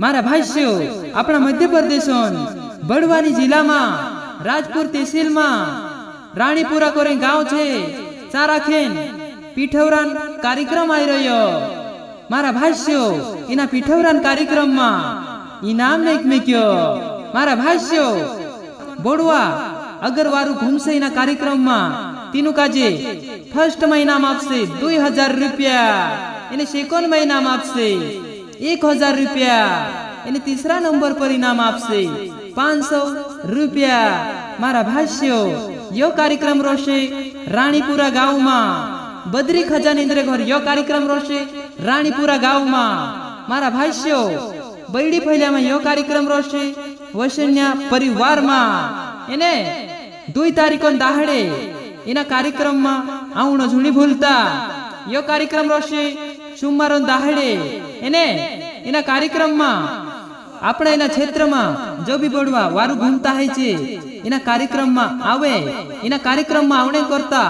મારા ભાઈઓ આપણા મધ્યપ્રદેશ બડવાની જિલ્લામાં રાજપુર તહેસીલમાં રાણીપુરા કોરે ગાંવ છે ચારાખેન પીઠવરાન કાર્યક્રમ આવી રહ્યો। મારા ભાઈઓ એના પીઠવરાન કાર્યક્રમમાં ઇનામ એક મેક્યો। મારા ભાઈઓ બોડવા અગરવારું ઘૂમશે એના કાર્યક્રમમાં तीनों काजे फर्स्ट में इनाम आपसे 2000 रुपया, इन्हें सेकंड में इनाम आपसे 1000 रुपया, इन्हें तीसरा नंबर पर इनाम आपसे 500 रुपया। मारा भाष्यो यो कार्यक्रम रोशे रानीपुरा गाँव में बद्री खजानेन्द्र घर यो कार्यक्रम रोशे रानीपुरा गाँव में। मारा भाष्यो बैडी फैलिया में यो कार्यक्रम रोशे वसन्या परिवार में। इन्हें 2 तारीख दाहड़े इना कार्यक्रम में आवणो झूनी भूलता। यो कार्यक्रम रोशे सोमवार दाहड़े एने इना कार्यक्रम में आपणे इना क्षेत्र में जो भी बोडवा वारू घूमता है छे इना कार्यक्रम में आवे। इना कार्यक्रम में आवणे करता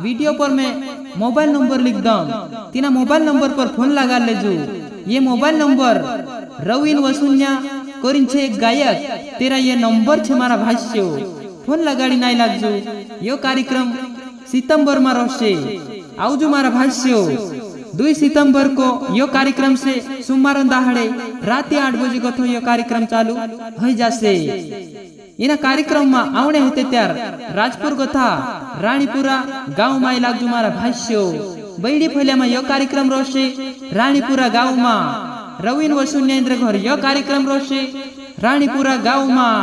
वीडियो पर मैं मोबाइल नंबर लिख दम, तीना मोबाइल नंबर पर फोन लगा लेजो। ये मोबाइल नंबर रवीन वसुन्या कोरिन छे एक गायक, तेरा ये नंबर छे मारा भाष्यो, फोन लगाड़ी नहीं लागजो। यो कार्यक्रम सितंबर में रोशे आवजो मारा भाष्यो। 2 सितंबर को यो कार्यक्रम से सोमवार दाहड़े रात 8 बजे को तो यो कार्यक्रम चालू हो जासे। इना कार्यक्रम में आवणे हेते त्यार राजपुर गथा रानीपुरा गाँव में लागजो मारा भाष्यो। बैडी फैलिया में यो कार्यक्रम रोशे रानीपुरा गाँव में। रवीन वसुन्या घर यो कार्यक्रम रोशे रानीपुरा गाँव में।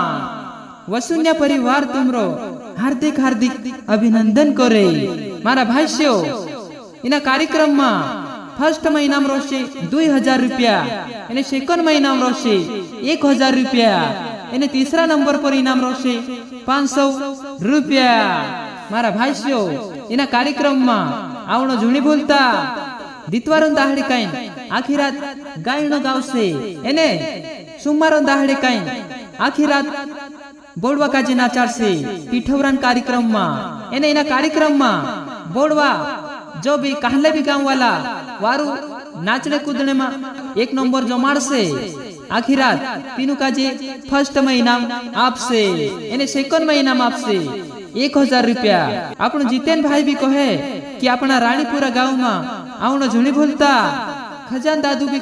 वसुन्या परिवार तुमरो हार्दिक हार्दिक अभिनंदन करे। मारा भाष्यो इना कार्यक्रम में फर्स्ट में इनाम रोशे 2000 रुपया, इन्हें सेकंड में इनाम रोशे 1000 रुपया, इन्हें तीसरा नंबर पर इनाम रोशे 500 रुपया। मारा भाष्यो इना कार्यक्रम में आवणो झूनी भूलता। दितवार दाहड़े काइन आखी रात गायनो गावशे, एने सोमवार दाहड़े काइन आखी रात बोडवा काजे नाचाड़शे पीठवरान कार्यक्रम में। एने इना कार्यक्रम में बोडवा जो भी कहले भी गाँव वाला वारू नाचने कूदने में 1 नंबर जो मारशे आखी रात तीनों काजे फर्स्ट में इनाम आपसे, एने सेकंड में इनाम आपसे 1000 रुपया। आपनो जितेन भाई भी कहे कि अपना रानीपुरा गाँव में आवणो झूनी भूलता। खजान दादू भी